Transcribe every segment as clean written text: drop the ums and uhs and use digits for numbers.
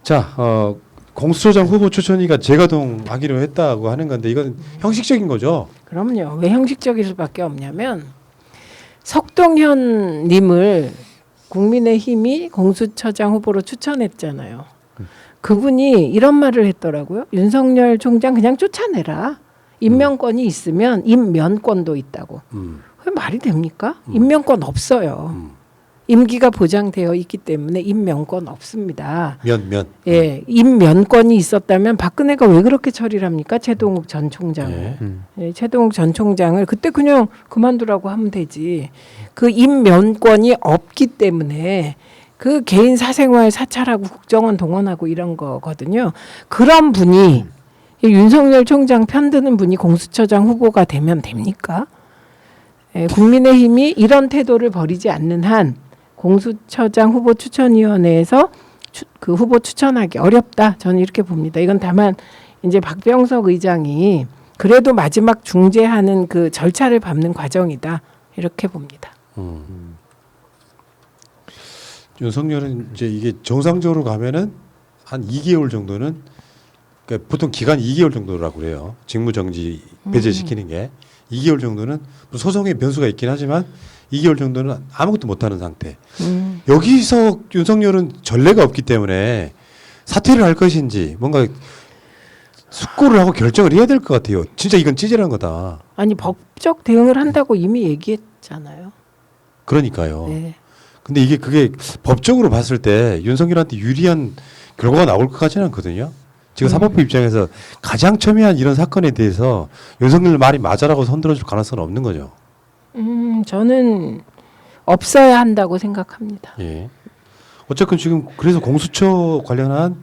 자, 공수처장 후보 추천위가 재가동하기로 했다고 하는 건데 이건 형식적인 거죠? 그럼요. 왜 형식적일 수밖에 없냐면 석동현 님을 국민의힘이 공수처장 후보로 추천했잖아요. 그분이 이런 말을 했더라고요. 윤석열 총장 그냥 쫓아내라. 임명권이 있으면 임면권도 있다고. 그게 말이 됩니까? 임명권 없어요. 임기가 보장되어 있기 때문에 임명권 없습니다. 예, 임면권이 있었다면 박근혜가 왜 그렇게 처리를 합니까? 최동욱 전 총장을. 예, 최동욱 전 총장을 그때 그냥 그만두라고 하면 되지. 그 임면권이 없기 때문에 그 개인 사생활 사찰하고 국정원 동원하고 이런 거거든요. 그런 분이 윤석열 총장 편드는 분이 공수처장 후보가 되면 됩니까? 예, 국민의힘이 이런 태도를 버리지 않는 한 공수처장 후보 추천위원회에서 그 후보 추천하기 어렵다. 저는 이렇게 봅니다. 이건 다만 이제 박병석 의장이 그래도 마지막 중재하는 그 절차를 밟는 과정이다. 이렇게 봅니다. 윤석열은 이제 이게 정상적으로 가면은 한 2개월 정도는 그러니까 보통 기간 2개월 정도라고 그래요. 직무정지 배제시키는 게 2개월 정도는 소송의 변수가 있긴 하지만 2개월 정도는 아무것도 못하는 상태. 여기서 윤석열은 전례가 없기 때문에 사퇴를 할 것인지 뭔가 숙고를 하고 결정을 해야 될 것 같아요. 진짜 이건 찌질한 거다. 아니 법적 대응을 한다고 이미 얘기했잖아요. 그러니까요. 네. 근데 이게 그게 법적으로 봤을 때 윤석열한테 유리한 결과가 나올 것 같지는 않거든요. 지금 사법부 입장에서 가장 첨예한 이런 사건에 대해서 윤석열 말이 맞아라고 손들어줄 가능성은 없는 거죠. 저는 없어야 한다고 생각합니다. 예. 어쨌든 지금 그래서 공수처 관련한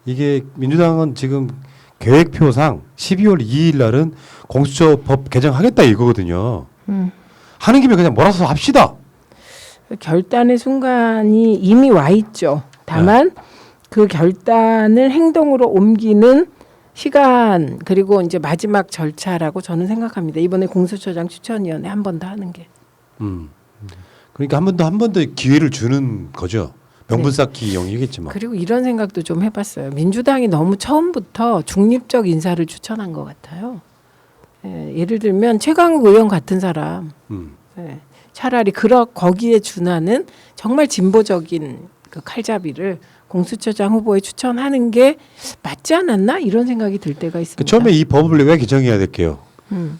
이게 민주당은 지금 계획표상 12월 2일 날은 공수처 법 개정하겠다 이거거든요. 하는 김에 그냥 몰아서 합시다. 결단의 순간이 이미 와 있죠. 다만 그 결단을 행동으로 옮기는 시간 그리고 이제 마지막 절차라고 저는 생각합니다. 이번에 공수처장 추천위원회 한 번 더 하는 게. 그러니까 한 번 더 기회를 주는 거죠. 명분 쌓기용이겠지만. 그리고 이런 생각도 좀 해봤어요. 민주당이 너무 처음부터 중립적 인사를 추천한 것 같아요. 예, 예를 들면 최강욱 의원 같은 사람. 예, 차라리 거기에 준하는 정말 진보적인 그 칼잡이를 공수처장 후보에 추천하는 게 맞지 않았나 이런 생각이 들 때가 있습니다. 처음에 이 법을 왜 개정해야 될게요?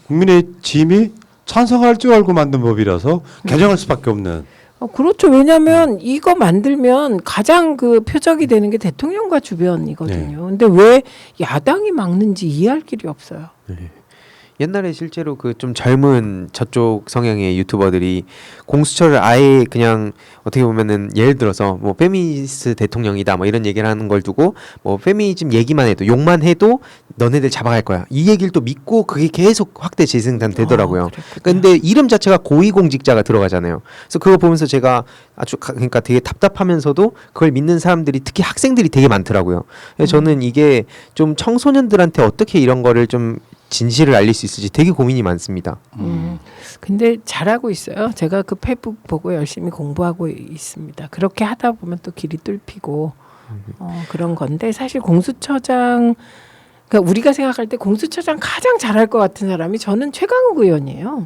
국민의 짐이 찬성할 줄 알고 만든 법이라서 개정할 수밖에 없는. 그렇죠. 왜냐하면 이거 만들면 가장 그 표적이 되는 게 대통령과 주변이거든요. 근데 왜 야당이 막는지 이해할 길이 없어요. 옛날에 실제로 그 좀 젊은 저쪽 성향의 유튜버들이 공수처를 아예 그냥 어떻게 보면은 예를 들어서 뭐 페미니스트 대통령이다 뭐 이런 얘기를 하는 걸 두고 뭐 페미니즘 얘기만 해도 욕만 해도 너네들 잡아갈 거야 이 얘기를 또 믿고 그게 계속 확대 재생산 되더라고요. 근데 이름 자체가 고위공직자가 들어가잖아요. 그래서 그거 보면서 제가 아주 그러니까 되게 답답하면서도 그걸 믿는 사람들이 특히 학생들이 되게 많더라고요. 그래서 저는 이게 좀 청소년들한테 어떻게 이런 거를 좀 진실을 알릴 수 있을지 되게 고민이 많습니다. 근데 잘하고 있어요. 제가 그 페북 보고 열심히 공부하고 있습니다. 그렇게 하다 보면 또 길이 뚫히고 그런 건데 사실 공수처장 그러니까 우리가 생각할 때 공수처장 가장 잘할 것 같은 사람이 저는 최강욱 의원이에요.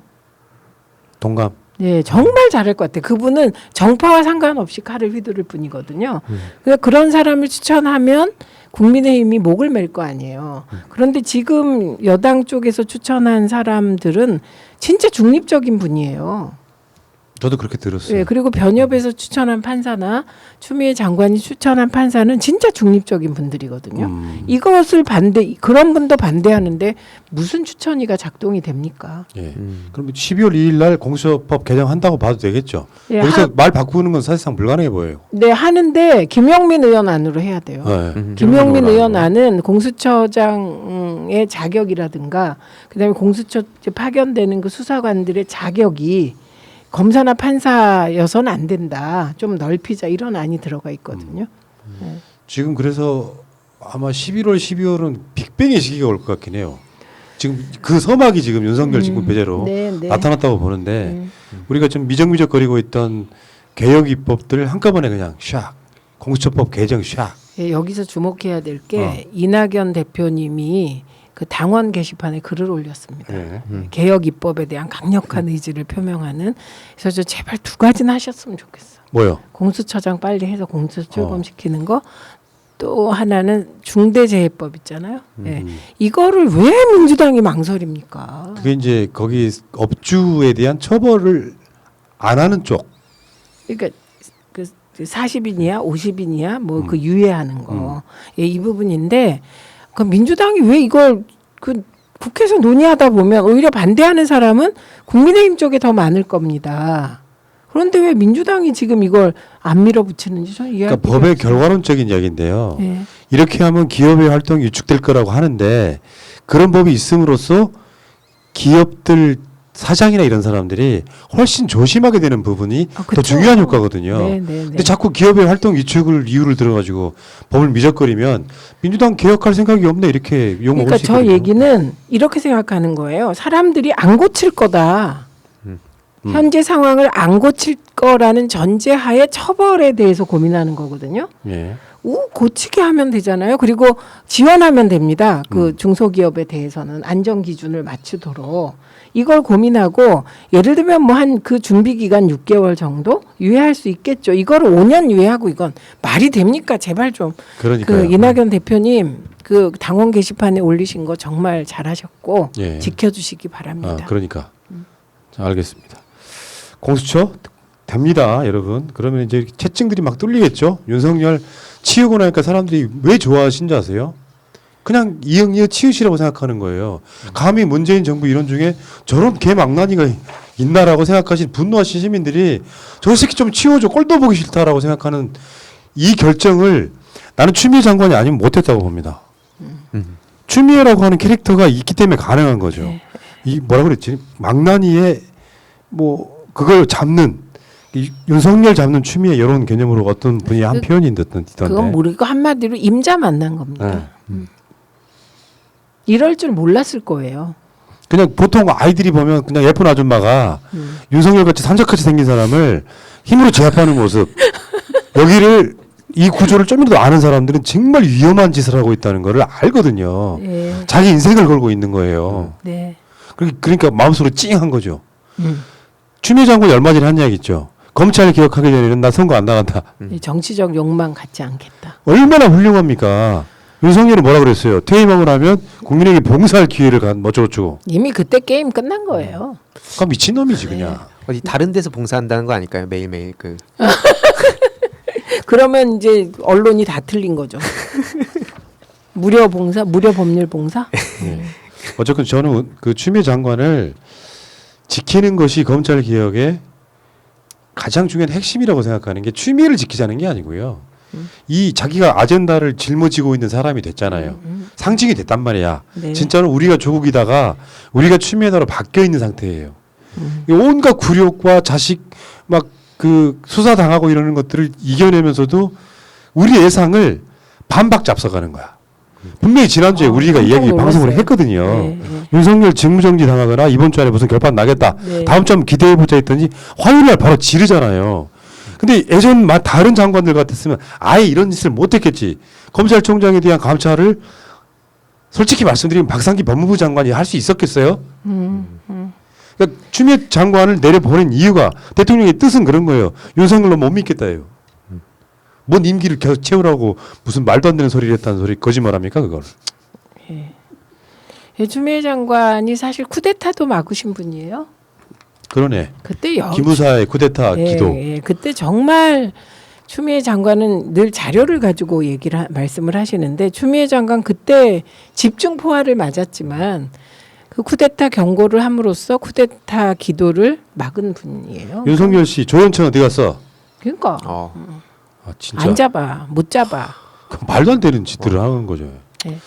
동감. 네, 정말 잘할 것 같아요. 그분은 정파와 상관없이 칼을 휘두를 뿐이거든요. 그러니까 그런 사람을 추천하면 국민의힘이 목을 맬 거 아니에요. 그런데 지금 여당 쪽에서 추천한 사람들은 진짜 중립적인 분이에요. 저도 그렇게 들었어요. 네, 그리고 변협에서 추천한 판사나 추미애 장관이 추천한 판사는 진짜 중립적인 분들이거든요. 이것을 그런 분도 반대하는데 무슨 추천위가 작동이 됩니까? 예. 그럼 12월 2일 날 공수처법 개정한다고 봐도 되겠죠. 예, 여기서 말 바꾸는 건 사실상 불가능해 보여요. 네, 하는데 김용민 의원 안으로 해야 돼요. 김용민 의원 안은 공수처장의 자격이라든가 그다음에 공수처 파견되는 그 수사관들의 자격이 검사나 판사여서는 안 된다. 좀 넓히자 이런 안이 들어가 있거든요. 지금 그래서 아마 11월, 12월은 빅뱅의 시기가 올 것 같긴 해요. 지금 그 서막이 지금 윤석열 직무 배제로 나타났다고 보는데 우리가 좀 미적미적거리고 있던 개혁 입법들 한꺼번에 그냥 샥 공수처법 개정 샥 예, 여기서 주목해야 될 게 이낙연 대표님이 그 당원 게시판에 글을 올렸습니다. 네. 개혁 입법에 대한 강력한 의지를 표명하는. 그래서 저 제발 두 가지는 하셨으면 좋겠어. 뭐요? 공수처장 빨리 해서 공수처 출범시키는 거. 또 하나는 중대재해법 있잖아요. 예. 이거를 왜 민주당이 망설입니까? 그게 이제 거기 업주에 대한 처벌을 안 하는 쪽. 그러니까 그 40인이야, 50인이야, 뭐 그 유예하는 거. 예, 이 부분인데 그 민주당이 왜 이걸 그 국회에서 논의하다 보면 오히려 반대하는 사람은 국민의힘 쪽에 더 많을 겁니다. 그런데 왜 민주당이 지금 이걸 안 밀어붙이는지 저는 이해할 그러니까 법의 결과론적인 이야기인데요. 예. 이렇게 하면 기업의 활동이 위축될 거라고 하는데 그런 법이 있음으로써 기업들 사장이나 이런 사람들이 훨씬 조심하게 되는 부분이 아, 더 그쵸. 중요한 효과거든요. 네, 네, 네. 근데 자꾸 기업의 활동 위축을 이유를 들어가지고 법을 미적거리면 민주당 개혁할 생각이 없네 이렇게 욕먹을 그러니까 수 저 있거든요. 얘기는 이렇게 생각하는 거예요. 사람들이 안 고칠 거다. 현재 상황을 안 고칠 거라는 전제하에 처벌에 대해서 고민하는 거거든요. 예. 고치게 하면 되잖아요. 그리고 지원하면 됩니다. 그 중소기업에 대해서는 안전 기준을 맞추도록 이걸 고민하고 예를 들면 뭐 한 그 준비 기간 6개월 정도 유예할 수 있겠죠. 이거를 5년 유예하고 이건 말이 됩니까? 제발 좀. 그러니까요. 그 이낙연 대표님 그 당원 게시판에 올리신 거 정말 잘하셨고 예. 지켜주시기 바랍니다. 그러니까 자, 알겠습니다. 공수처 됩니다, 여러분. 그러면 이제 채증들이 막 뚫리겠죠. 윤석열 치우고 나니까 사람들이 왜 좋아하신지 아세요? 그냥 이응이어 치우시라고 생각하는 거예요. 감히 문재인 정부 이런 중에 저런 개망나니가 있나라고 생각하신 분노하신 시민들이 저 새끼 좀 치워줘 꼴도 보기 싫다라고 생각하는 이 결정을 나는 추미애 장관이 아니면 못했다고 봅니다. 추미애라고 하는 캐릭터가 있기 때문에 가능한 거죠. 네. 이 뭐라 그랬지? 망나니의 뭐 그걸 잡는 이 윤석열 잡는 추미애 이런 개념으로 어떤 분이 한 표현이 있던데. 그건 모르고 한마디로 임자 만난 겁니다. 네. 이럴 줄 몰랐을 거예요. 그냥 보통 아이들이 보면 그냥 예쁜 아줌마가 윤석열 같이 산적같이 생긴 사람을 힘으로 제압하는 모습. 여기를 이 구조를 좀이라도 아는 사람들은 정말 위험한 짓을 하고 있다는 거를 알거든요. 네. 자기 인생을 걸고 있는 거예요. 네. 그러니까 마음속으로 찡한 거죠. 음. 추미애 장관이 얼마 전에 한 이야기 있죠. 검찰 개혁하기 전에는 나 선거 안 나간다. 이 정치적 욕망 갖지 않겠다. 얼마나 훌륭합니까? 윤석열은 뭐라 그랬어요? 퇴임하고 나면 국민에게 봉사할 기회를 어쩌고저쩌고. 이미 그때 게임 끝난 거예요. 그러니까 미친놈이지 그냥. 어디 다른 데서 봉사한다는 거 아닐까요? 매일매일 그 그러면 이제 언론이 다 틀린 거죠. 무료 봉사, 무료 법률 봉사. 어쨌든 저는 그 추미애 장관을 지키는 것이 검찰 개혁의 가장 중요한 핵심이라고 생각하는 게 추미애를 지키자는 게 아니고요. 이 자기가 아젠다를 짊어지고 있는 사람이 됐잖아요. 상징이 됐단 말이야. 네. 진짜로 우리가 조국이다가 우리가 추미애나로 바뀌어 있는 상태예요. 이 온갖 굴욕과 자식 막 그 수사 당하고 이러는 것들을 이겨내면서도 우리 예상을 반박 잡숴가는 거야. 분명히 지난주에 우리가 깜짝 이야기 방송을 놀랐어요. 했거든요. 네, 네. 윤석열 직무정지 당하거나 이번 주 안에 무슨 결판 나겠다. 네. 다음 주 한번 기대해보자 했더니 화요일 날 바로 지르잖아요. 근데 예전 다른 장관들 같았으면 아예 이런 짓을 못했겠지. 검찰총장에 대한 감찰을 솔직히 말씀드리면 박상기 법무부 장관이 할 수 있었겠어요? 그러니까 추미애 장관을 내려보낸 이유가 대통령의 뜻은 그런 거예요. 윤석열로 못 믿겠다예요. 뭔 임기를 계속 채우라고 무슨 말도 안 되는 소리를 했다는 소리 거짓말합니까 그걸? 추미애 장관이 사실 쿠데타도 막으신 분이에요. 그러네. 그때 기무사의 쿠데타 기도. 예, 그때 정말 추미애 장관은 늘 자료를 가지고 말씀을 하시는데 추미애 장관 그때 집중 포화를 맞았지만 그 쿠데타 경고를 함으로써 쿠데타 기도를 막은 분이에요. 윤석열 씨 조현천 어디 갔어? 그러니까 아 진짜 안 잡아, 못 잡아. 그 말도 안 되는 짓들을 하는 거죠. 네.